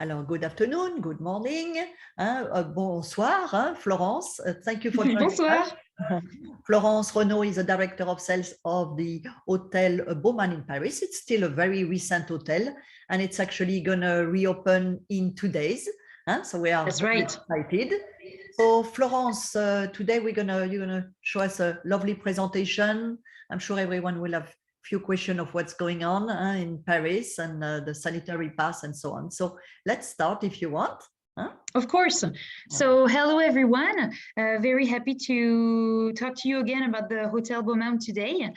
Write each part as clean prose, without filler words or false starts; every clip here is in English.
Alors, good afternoon, good morning, bonsoir, Florence. Thank you for joining Bonsoir. us. Florence Renaud is the director of sales of the Hotel Baumann in Paris. It's still a very recent hotel, and it's actually going to reopen in 2 days. So we are excited. So Florence, today you're gonna show us a lovely presentation. I'm sure everyone will have few questions of what's going on in Paris and the sanitary pass and so on. So let's start if you want. Of course. So hello, everyone. Very happy to talk to you again about the Hotel Baumann today.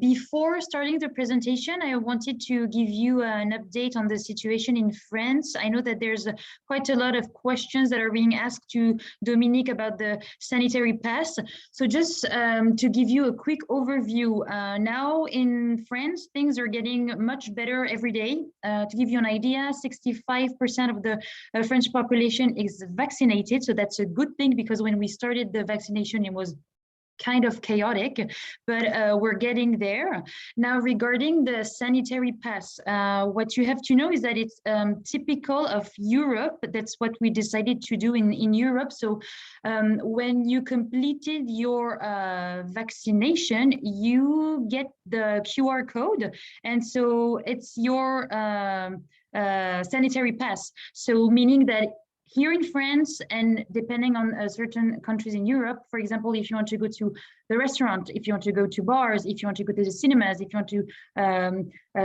Before starting the presentation, I wanted to give you an update on the situation in France. I know that there's quite a lot of questions that are being asked to Dominique about the sanitary pass. So just to give you a quick overview, now in France, things are getting much better every day. To give you an idea, 65% of the French population is vaccinated, so that's a good thing, because when we started the vaccination it was kind of chaotic, but we're getting there. Now, regarding the sanitary pass, what you have to know is that it's typical of Europe. That's what we decided to do in Europe. So when you completed your vaccination, you get the QR code, and so it's your sanitary pass. So meaning that here in France, and depending on certain countries in Europe, for example, if you want to go to the restaurant, if you want to go to bars, if you want to go to the cinemas, if you want to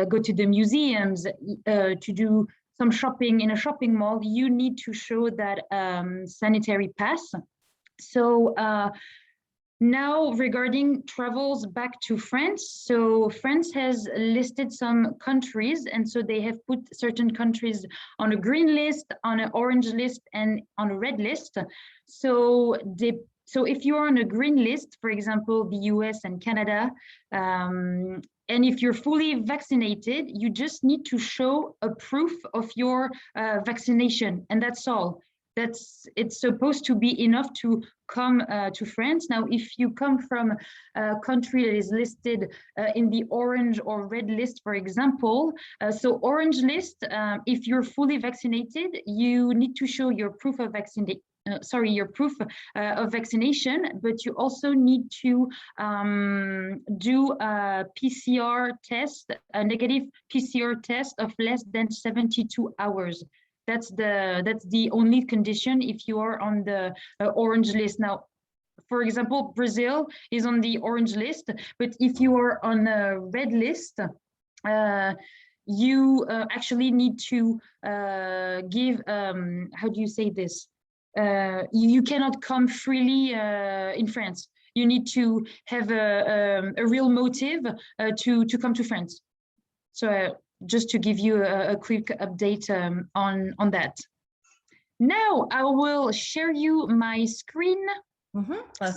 go to the museums, to do some shopping in a shopping mall, you need to show that sanitary pass. So now, regarding travels back to France, so France has listed some countries, and so they have put certain countries on a green list, on an orange list, and on a red list. So if you're on a green list, for example, the US and Canada, and if you're fully vaccinated, you just need to show a proof of your vaccination, and that's all. It's supposed to be enough to come to France. Now, if you come from a country that is listed in the orange or red list, for example, so orange list, if you're fully vaccinated, you need to show your proof of vaccination. Your proof of vaccination, but you also need to do a PCR test, a negative PCR test of less than 72 hours. That's the only condition if you are on the orange list. Now, for example, Brazil is on the orange list, but if you are on a red list, you actually need to give, how do you say this? You cannot come freely in France. You need to have a real motive to come to France. So just to give you a quick update on that. Now I will share you my screen.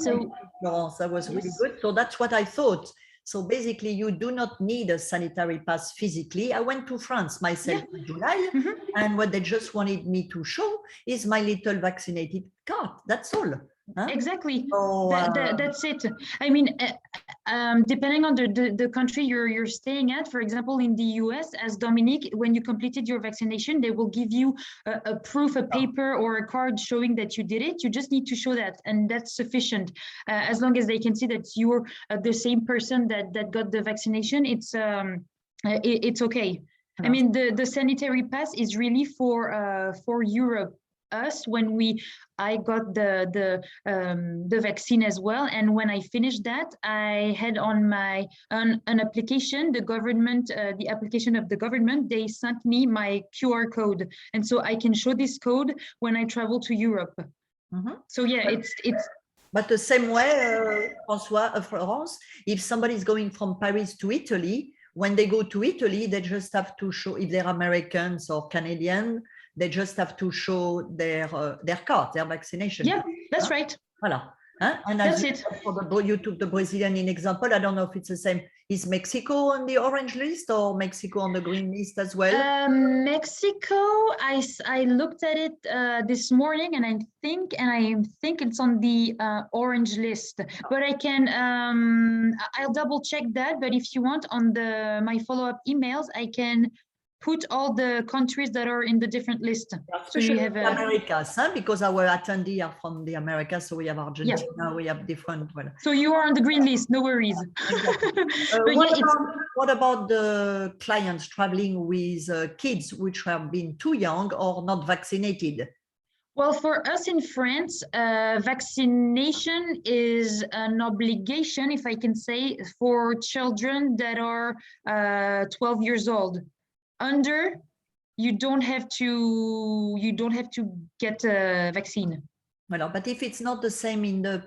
So Florence, that was really good. So that's what I thought. So basically, you do not need a sanitary pass physically. I went to France myself in July, and what they just wanted me to show is my little vaccinated card. That's all. Exactly. So, that's it. I mean, depending on the country you're staying at, for example, in the US, as Dominique, when you completed your vaccination, they will give you a proof, a paper or a card showing that you did it. You just need to show that, and that's sufficient. As long as they can see that you're the same person that got the vaccination, it's okay. I mean, the sanitary pass is really for Europe. Us when I got the vaccine as well, and when I finished that, I had on my an application, the application of the government, they sent me my QR code, and so I can show this code when I travel to Europe. So yeah, it's but the same way, Florence, if somebody is going from Paris to Italy, when they go to Italy, they just have to show, if they're Americans or Canadian, they just have to show their card, their vaccination. Yeah, that's right. Voilà. And that's it. You took the Brazilian in example. I don't know if it's the same. Is Mexico on the orange list or Mexico on the green list as well? Mexico, I looked at it this morning, and I think it's on the orange list. But I can I'll double check that. But if you want, on my follow-up emails, I can put all the countries that are in the different list. So you have Americas, huh? Because our attendees are from the Americas, so we have Argentina, we have different. Well. So you are on the green list, no worries. Exactly. What about the clients traveling with kids which have been too young or not vaccinated? Well, for us in France, vaccination is an obligation, if I can say, for children that are 12 years old. Under, you don't have to get a vaccine. Well, but if it's not the same in the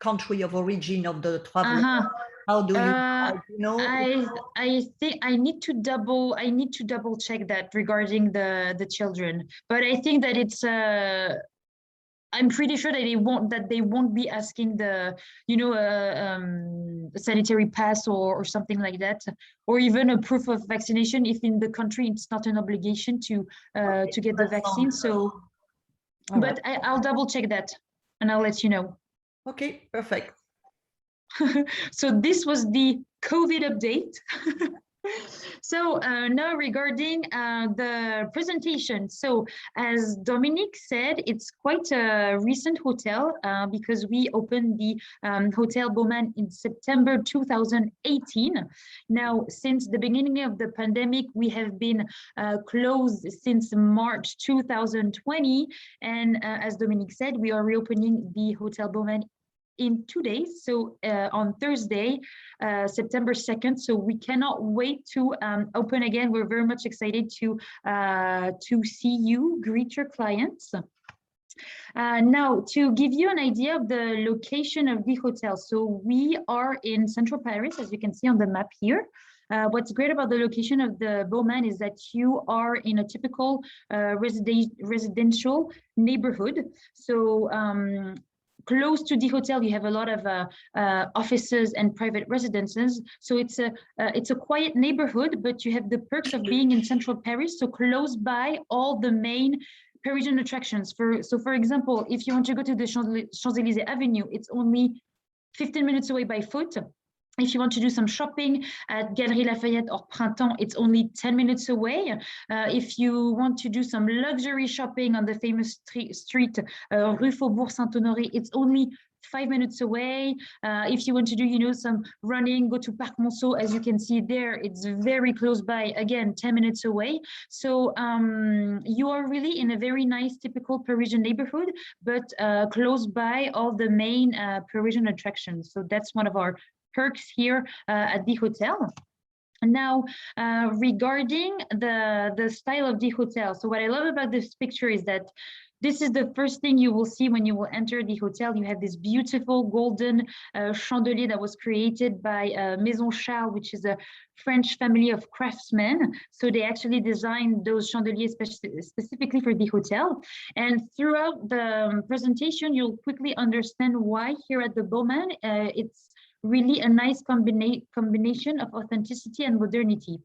country of origin of the traveler, how do you know? I think I need to double check that regarding the children, but I think that it's I'm pretty sure that they won't be asking the sanitary pass or something like that, or even a proof of vaccination if in the country it's not an obligation to get the vaccine. So, but I'll double check that and I'll let you know. Okay, perfect. So this was the COVID update. So now regarding the presentation. So as Dominique said, it's quite a recent hotel because we opened the Hotel Bauman in September 2018. Now, since the beginning of the pandemic, we have been closed since March 2020. And as Dominique said, we are reopening the Hotel Bauman in 2 days, so on Thursday, September 2nd. So we cannot wait to open again. We're very much excited to see you, greet your clients. Now, to give you an idea of the location of the hotel, so we are in central Paris, as you can see on the map here. What's great about the location of the Bauman is that you are in a typical residential neighborhood. So close to the hotel, you have a lot of offices and private residences. So it's a quiet neighborhood, but you have the perks of being in central Paris, so close by all the main Parisian attractions. So for example, if you want to go to the Champs-Élysées Avenue, it's only 15 minutes away by foot. If you want to do some shopping at Galeries Lafayette or Printemps, it's only 10 minutes away. If you want to do some luxury shopping on the famous street, Rue Faubourg Saint-Honoré, it's only 5 minutes away. If you want to do, some running, go to Parc Monceau, as you can see there, it's very close by, again, 10 minutes away. So you are really in a very nice, typical Parisian neighborhood, but close by all the main Parisian attractions. So that's one of our perks here at the hotel. Now, regarding the style of the hotel, so what I love about this picture is that this is the first thing you will see when you will enter the hotel. You have this beautiful golden chandelier that was created by Maison Charles, which is a French family of craftsmen. So they actually designed those chandeliers specifically for the hotel. And throughout the presentation, you'll quickly understand why here at the Bauman, it's really a nice combination of authenticity and modernity.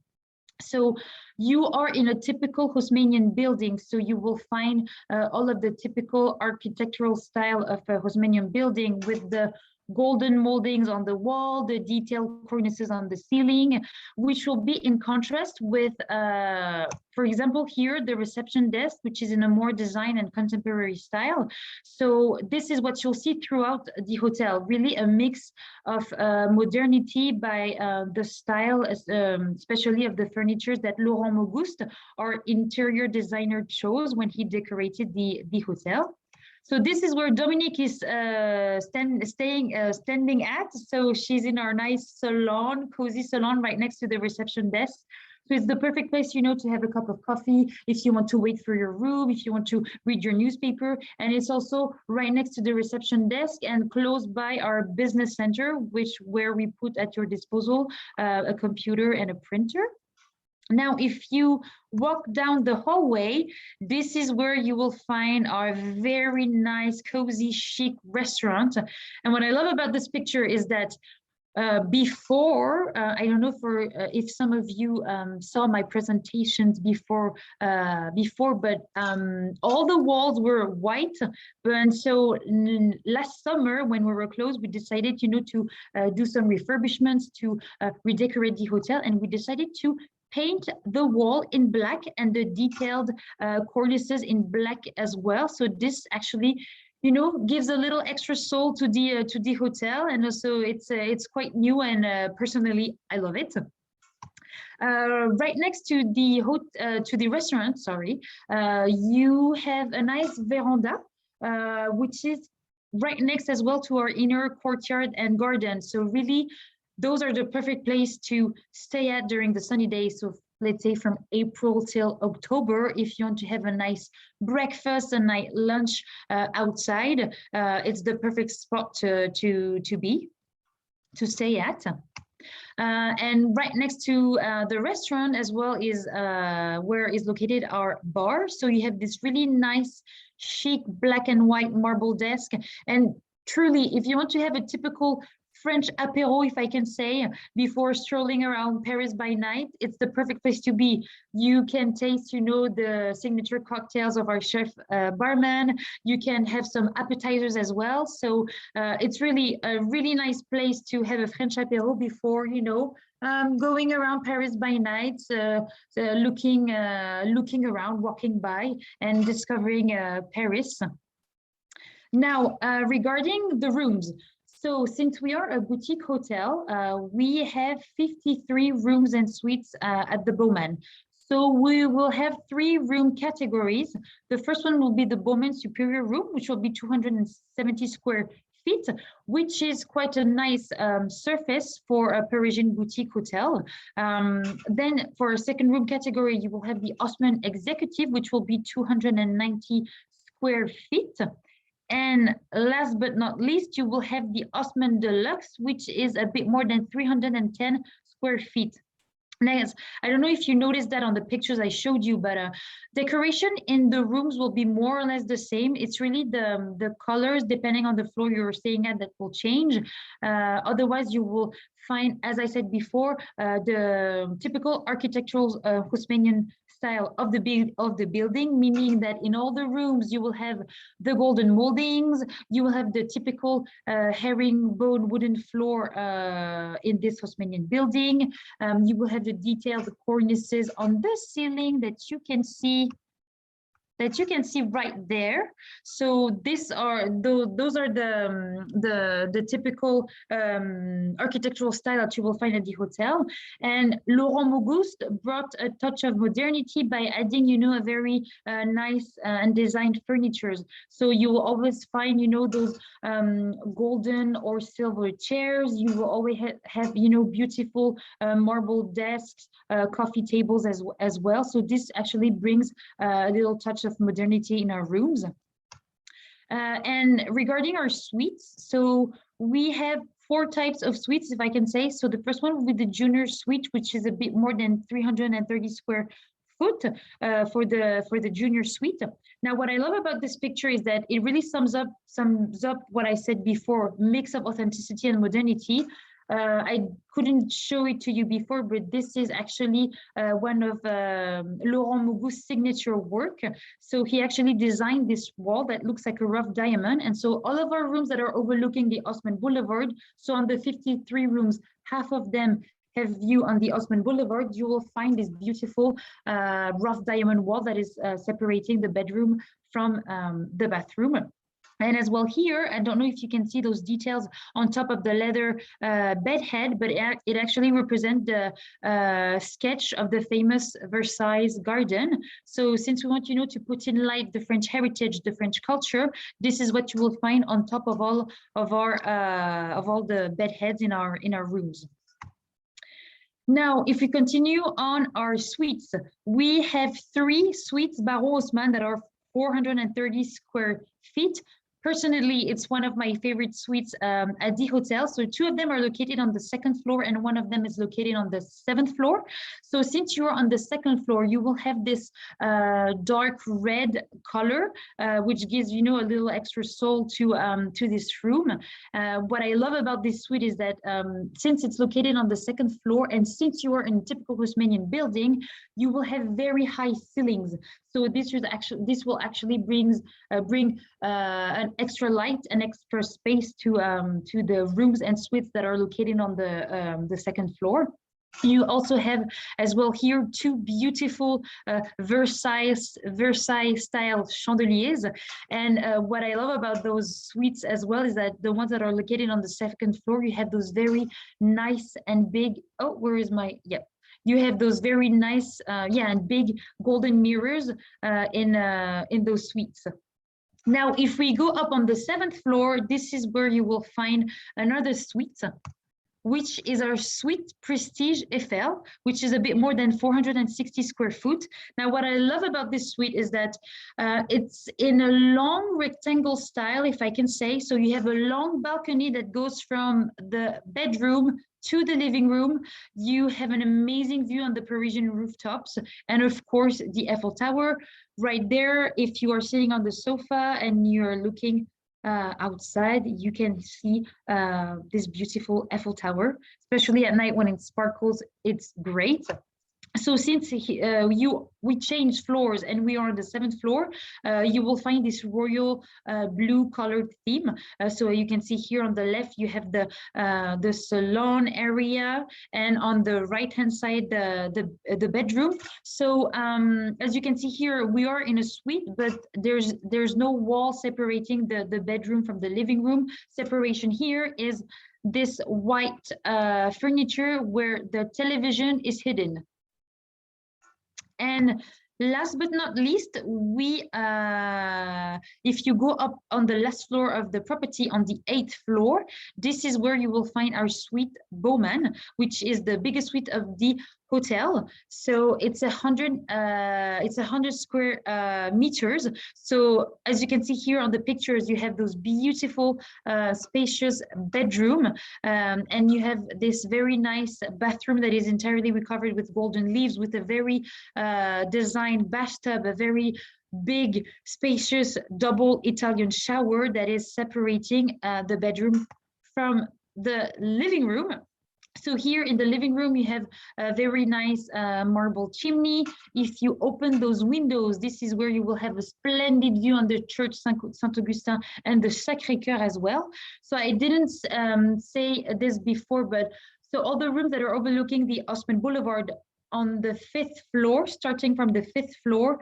So you are in a typical Haussmannian building, so you will find all of the typical architectural style of a Haussmannian building with the golden moldings on the wall, the detailed cornices on the ceiling, which will be in contrast with, for example, here, the reception desk, which is in a more design and contemporary style. So this is what you'll see throughout the hotel, really a mix of modernity by the style, especially of the furniture that Laurent Mauguste, our interior designer, chose when he decorated the hotel. So this is where Dominique is standing at. So she's in our nice salon, cozy salon right next to the reception desk. So it's the perfect place, to have a cup of coffee, if you want to wait for your room, if you want to read your newspaper. And it's also right next to the reception desk and close by our business center, where we put at your disposal a computer and a printer. Now, if you walk down the hallway, this is where you will find our very nice, cozy, chic restaurant. And what I love about this picture is that before, I don't know if some of you saw my presentations before, but all the walls were white. And so last summer, when we were closed, we decided, to do some refurbishments, to redecorate the hotel, and we decided to paint the wall in black and the detailed cornices in black as well. So this actually, you know, gives a little extra soul to the hotel, and also it's quite new, and personally I love it. Right next to the restaurant, sorry, you have a nice veranda, which is right next as well to our inner courtyard and garden. So really, those are the perfect place to stay at during the sunny days. So let's say from April till October, if you want to have a nice breakfast, a night lunch outside, it's the perfect spot to stay at. And right next to the restaurant as well is where is located our bar. So you have this really nice, chic black and white marble desk. And truly, if you want to have a typical French apéro, if I can say, before strolling around Paris by night, it's the perfect place to be. You can taste, you know, the signature cocktails of our chef barman. You can have some appetizers as well. So it's really a really nice place to have a French apéro before, you know, going around Paris by night, looking around, walking by, and discovering Paris. Now, regarding the rooms. So since we are a boutique hotel, we have 53 rooms and suites at the Bowman. So we will have 3 room categories. The first one will be the Bowman Superior Room, which will be 270 square feet, which is quite a nice surface for a Parisian boutique hotel. Then for a second room category, you will have the Haussmann Executive, which will be 290 square feet. And last but not least, you will have the Haussmann Deluxe, which is a bit more than 310 square feet. Next, I don't know if you noticed that on the pictures I showed you, but decoration in the rooms will be more or less the same. It's really the colors, depending on the floor you're staying at, that will change. Otherwise, you will find, as I said before, the typical architectural Haussmannian style of the building, meaning that in all the rooms you will have the golden moldings, you will have the typical herringbone wooden floor in this Haussmannian building. You will have the detailed cornices on the ceiling that you can see right there. So those are the typical architectural style that you will find at the hotel. And Laurent Mauguste brought a touch of modernity by adding, you know, a very nice and designed furnitures. So you will always find, you know, those golden or silver chairs. You will always have, you know, beautiful marble desks, coffee tables as well. So this actually brings a little touch of modernity in our rooms. And regarding our suites, so we have 4 types of suites, if I can say. So the first one will be the junior suite, which is a bit more than 330 square foot for the junior suite. Now, what I love about this picture is that it really sums up what I said before: mix of authenticity and modernity. I couldn't show it to you before, but this is actually one of Laurent Mauguste's signature work. So he actually designed this wall that looks like a rough diamond. And so all of our rooms that are overlooking the Haussmann Boulevard, so on the 53 rooms, half of them have view on the Haussmann Boulevard, you will find this beautiful rough diamond wall that is separating the bedroom from the bathroom. And as well here, I don't know if you can see those details on top of the leather bed head, but it actually represents the sketch of the famous Versailles garden. So since we want, you know, to put in light the French heritage, the French culture, this is what you will find on top of all of the bed heads in our rooms. Now, if we continue on our suites, we have 3 suites Baron Haussmann that are 430 square feet. Personally, it's one of my favorite suites at the hotel. So 2 of them are located on the 2nd floor and 1 of them is located on the 7th floor. So since you're on the 2nd floor, you will have this dark red color, which gives, you know, a little extra soul to this room. What I love about this suite is that since it's located on the 2nd floor and since you are in a typical Haussmannian building, you will have very high ceilings. So this will actually bring an extra light and extra space to the rooms and suites that are located on the 2nd floor. You also have as well here 2 beautiful Versailles style chandeliers. And what I love about those suites as well is that the ones that are located on the 2nd floor, you have those very nice and big, oh, where is my, yep. You have those very nice, and big golden mirrors in those suites. Now, if we go up on the 7th floor, this is where you will find another suite, which is our suite Prestige Eiffel, which is a bit more than 460 square foot. Now, what I love about this suite is that it's in a long rectangle style, if I can say. So you have a long balcony that goes from the bedroom to the living room. You have an amazing view on the Parisian rooftops, and of course, the Eiffel Tower right there. If you are sitting on the sofa and you're looking outside, you can see this beautiful Eiffel Tower, especially at night when it sparkles. It's great. So since we changed floors and we are on the 7th floor, you will find this royal blue colored theme. So you can see here on the left, you have the salon area, and on the right hand side, the bedroom. So as you can see here, we are in a suite, but there's no wall separating the bedroom from the living room. Separation here is this white furniture where the television is hidden. And last but not least, if you go up on the last floor of the property, on the 8th floor, this is where you will find our suite Bowman, which is the biggest suite of the hotel. So it's 100 square meters. So as you can see here on the pictures, you have those beautiful spacious bedroom, and you have this very nice bathroom that is entirely recovered with golden leaves, with a very designed bathtub, a very big spacious double Italian shower that is separating the bedroom from the living room. So here in the living room, you have a very nice marble chimney. If you open those windows, this is where you will have a splendid view on the Church Saint-Augustin and the Sacré-Cœur as well. So I didn't say this before, but so all the rooms that are overlooking the Haussmann Boulevard on the 5th floor, starting from the 5th floor,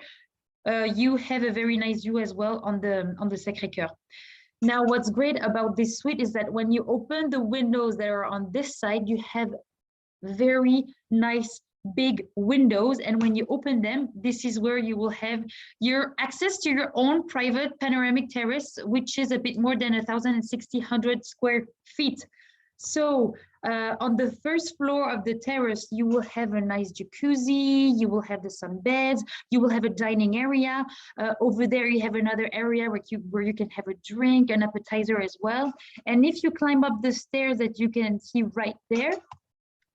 you have a very nice view as well on the Sacré-Cœur. Now, what's great about this suite is that when you open the windows that are on this side, you have very nice big windows. And when you open them, this is where you will have your access to your own private panoramic terrace, which is a bit more than 1,600 square feet. So on the 1st floor of the terrace, you will have a nice jacuzzi, you will have the sunbeds, you will have a dining area. Over there, you have another area where you can have a drink, an appetizer as well. And if you climb up the stairs that you can see right there,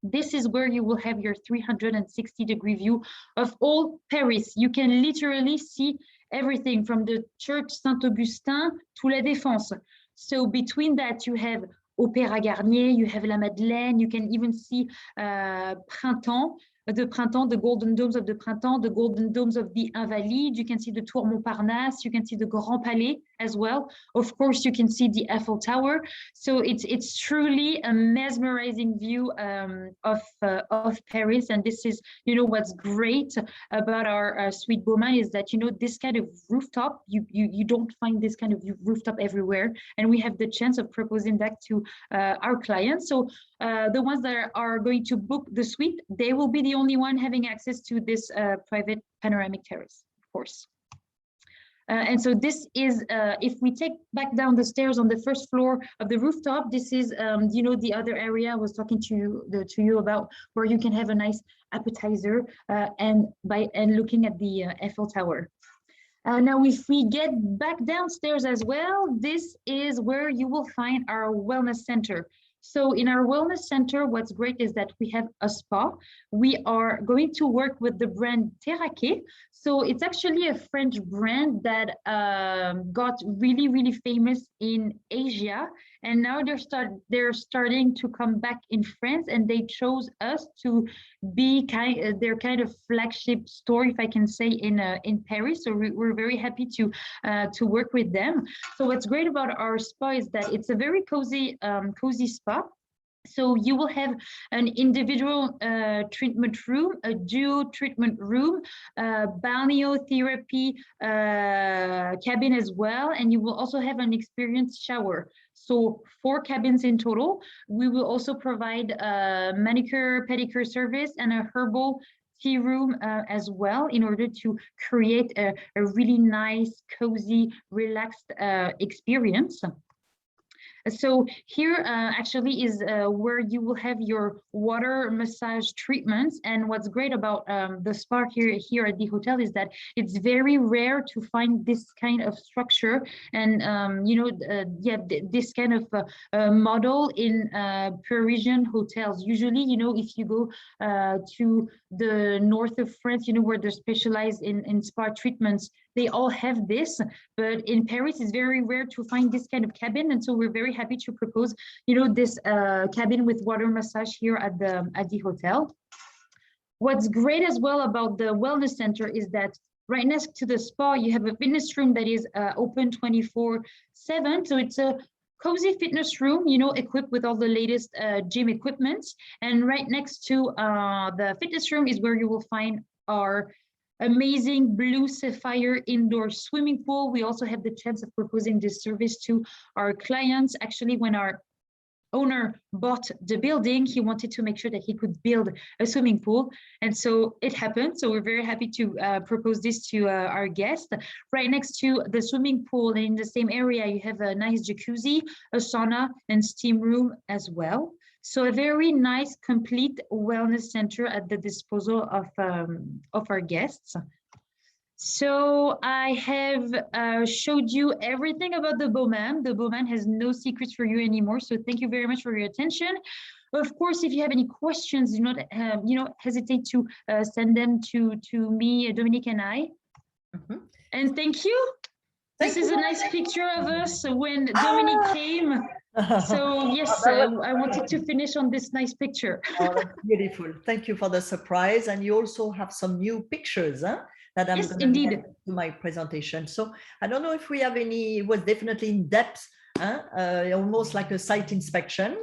this is where you will have your 360-degree view of all Paris. You can literally see everything from the Church Saint-Augustin to La Défense. So between that, you have Opéra Garnier, you have La Madeleine, you can even see Printemps, the golden domes of the Printemps, the golden domes of the Invalides, you can see the Tour Montparnasse, you can see the Grand Palais as well. Of course, you can see the Eiffel Tower. So it's truly a mesmerizing view of Paris. And this is, what's great about our Suite Bowman is that, this kind of rooftop, you don't find this kind of rooftop everywhere. And we have the chance of proposing that to our clients. So the ones that are going to book the suite, they will be the only one having access to this private panoramic terrace, of course. And so this is, if we take back down the stairs on the 1st floor of the rooftop, this is, the other area I was talking to you about, where you can have a nice appetizer and looking at the Eiffel Tower. Now, if we get back downstairs as well, this is where you will find our wellness center. So in our wellness center, what's great is that we have a spa. We are going to work with the brand Terraquet. So it's actually a French brand that got really, really famous in Asia. And now they're starting to come back in France, and they chose us to be their kind of flagship store, if I can say, in Paris. So we're very happy to work with them. So what's great about our spa is that it's a very cozy spa. So you will have an individual treatment room, a duo treatment room, balneotherapy cabin as well, and you will also have an experienced shower. So 4 cabins in total. We will also provide a manicure, pedicure service and a herbal tea room as well, in order to create a really nice, cozy, relaxed experience. So here actually is where you will have your water massage treatments. And what's great about the spa here at the hotel is that it's very rare to find this kind of structure and this kind of model in Parisian hotels. Usually, if you go to the north of France, where they're specialized in spa treatments, they all have this, but in Paris, it's very rare to find this kind of cabin. And so we're very happy to propose, this cabin with water massage here at the hotel. What's great as well about the wellness center is that right next to the spa, you have a fitness room that is open 24/7. So it's a cozy fitness room, equipped with all the latest gym equipment. And right next to the fitness room is where you will find our amazing blue sapphire indoor swimming pool. We also have the chance of proposing this service to our clients. Actually, when our owner bought the building, he wanted to make sure that he could build a swimming pool. And so it happened. So we're very happy to propose this to our guests. Right next to the swimming pool and in the same area, you have a nice jacuzzi, a sauna, and steam room as well. So a very nice, complete wellness center at the disposal of our guests. So I have showed you everything about the Baume. The Baume has no secrets for you anymore. So thank you very much for your attention. Of course, if you have any questions, do not hesitate to send them to me, Dominique, and I. And thank you. This is a nice picture of us when Dominique came. So yes, I wanted to finish on this nice picture. Oh, that's beautiful. Thank you for the surprise. And you also have some new pictures that I'm going to add to my presentation. So I don't know if we have any, it was definitely in depth, almost like a site inspection.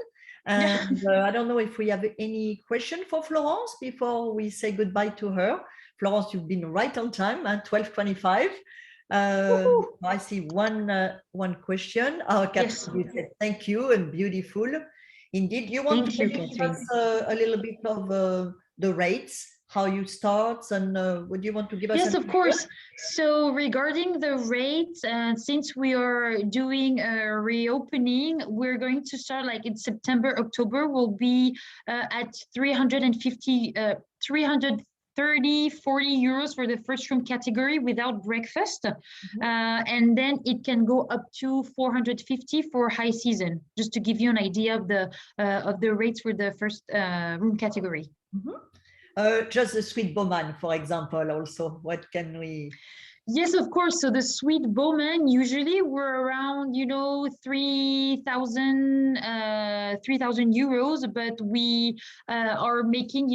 And I don't know if we have any question for Florence before we say goodbye to her. Florence, you've been right on time at 12:25. I see one question. Catherine, you said thank you and beautiful. Indeed, you want to give us a little bit of the rates, how you start, and would you want to give us? Yes, of course. So regarding the rates, since we are doing a reopening, we're going to start like in September, October. We'll be at 330-40 euros for the first room category without breakfast. And then it can go up to 450 for high season, just to give you an idea of the rates for the first room category. Just the Suite Baume, for example, also, what can we? Yes, of course. So the Suite Baume, usually we're around, 3,000 euros, but we are making,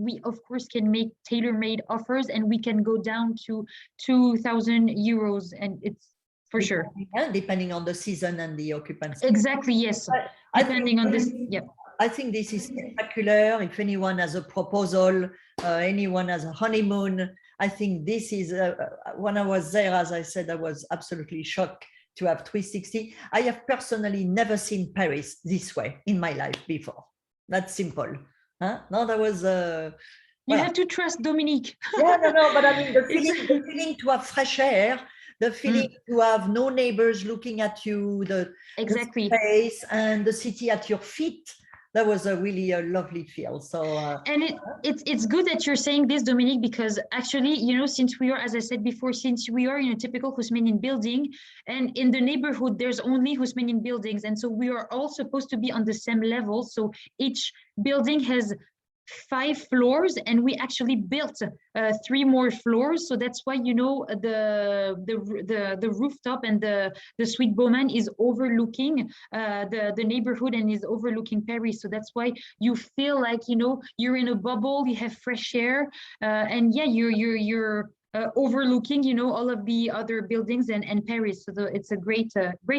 we of course can make tailor-made offers, and we can go down to 2,000 euros, and it's for sure. Depending on the season and the occupancy. Exactly, yes. Depending on this, yeah. I think this is spectacular. If anyone has a proposal, anyone has a honeymoon, I think this is, when I was there, as I said, I was absolutely shocked to have 360. I have personally never seen Paris this way in my life before. That's simple. No, that was... you have to trust Dominique. Yeah, no, but I mean, the feeling to have fresh air, the feeling to have no neighbors looking at you, the space and the city at your feet. That was a really lovely feel. So and it's good that you're saying this, Dominique, because actually, since we are, as I said before, since we are in a typical Haussmannian building, and in the neighborhood there's only Haussmannian buildings, and so we are all supposed to be on the same level. So each building has 5 floors, and we actually built 3 more floors. So that's why the rooftop and the Suite Baume is overlooking the neighborhood and is overlooking Paris. So that's why you feel like you're in a bubble, you have fresh air, and yeah, you're overlooking, you know, all of the other buildings and Paris. So it's a great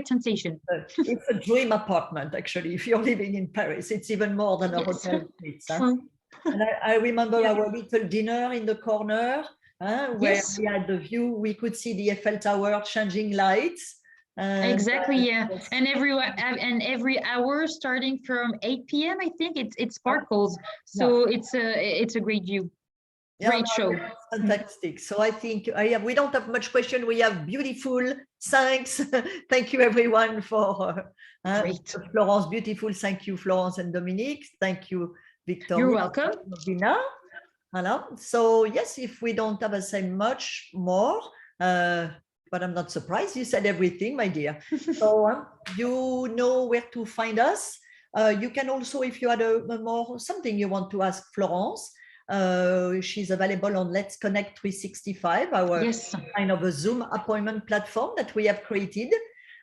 sensation. It's a dream apartment, actually. If you're living in Paris, it's even more than a Yes. hotel suite. True. And I remember Yeah. our little dinner in the corner, where Yes. we had the view. We could see the Eiffel Tower changing lights. And, Exactly, yeah. yes. And every hour starting from 8 p.m. I think it sparkles. So it's a great view. Yeah, Great show. it's fantastic. So I think we don't have much question. We have beautiful. Thanks. Thank you everyone for Great. Florence. Beautiful. Thank you, Florence and Dominique. Thank you, Victor. You're welcome. Voilà. So yes, if we don't have to say much more, but I'm not surprised. You said everything, my dear. So you know where to find us. You can also, if you had something you want to ask Florence, she's available on Let's Connect 365, our Yes. kind of a Zoom appointment platform that we have created.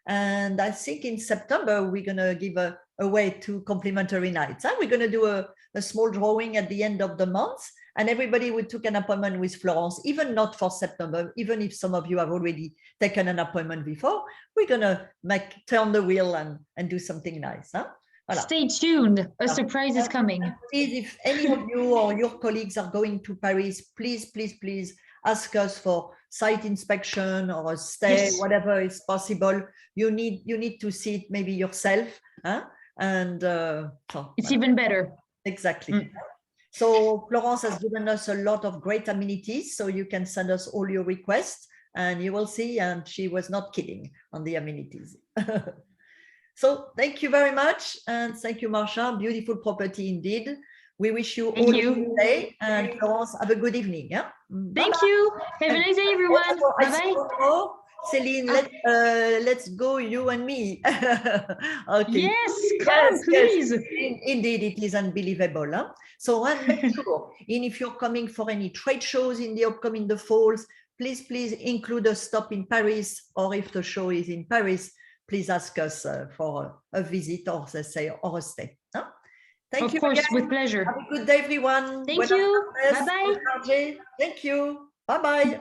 And I think in September, we're going to give away 2 complimentary nights. We're going to do a small drawing at the end of the month, and everybody who took an appointment with Florence, even not for September, even if some of you have already taken an appointment before, we're going to turn the wheel and do something nice. Voilà. Stay tuned. A surprise is coming. Please, if any of you or your colleagues are going to Paris, please ask us for site inspection or a stay, yes, whatever is possible. You need to see it maybe yourself. And it's even better. Exactly. So Florence has given us a lot of great amenities, so you can send us all your requests and you will see, and she was not kidding on the amenities. So thank you very much, and thank you, Marsha. Beautiful property indeed. We wish you all a good day, and Florence, have a good evening. Yeah. Thank you. Have a nice day, everyone. Bye-bye. Céline, let's go, you and me. Okay. Yes, come, please. Yes. Indeed, it is unbelievable. Huh? So make sure, and if you're coming for any trade shows in the upcoming falls, please include a stop in Paris, or if the show is in Paris, please ask us for a visit or a stay. Huh? Thank you. Of course, again. With pleasure. Have a good day, everyone. Thank you. Bye-bye. Thank you. Bye-bye.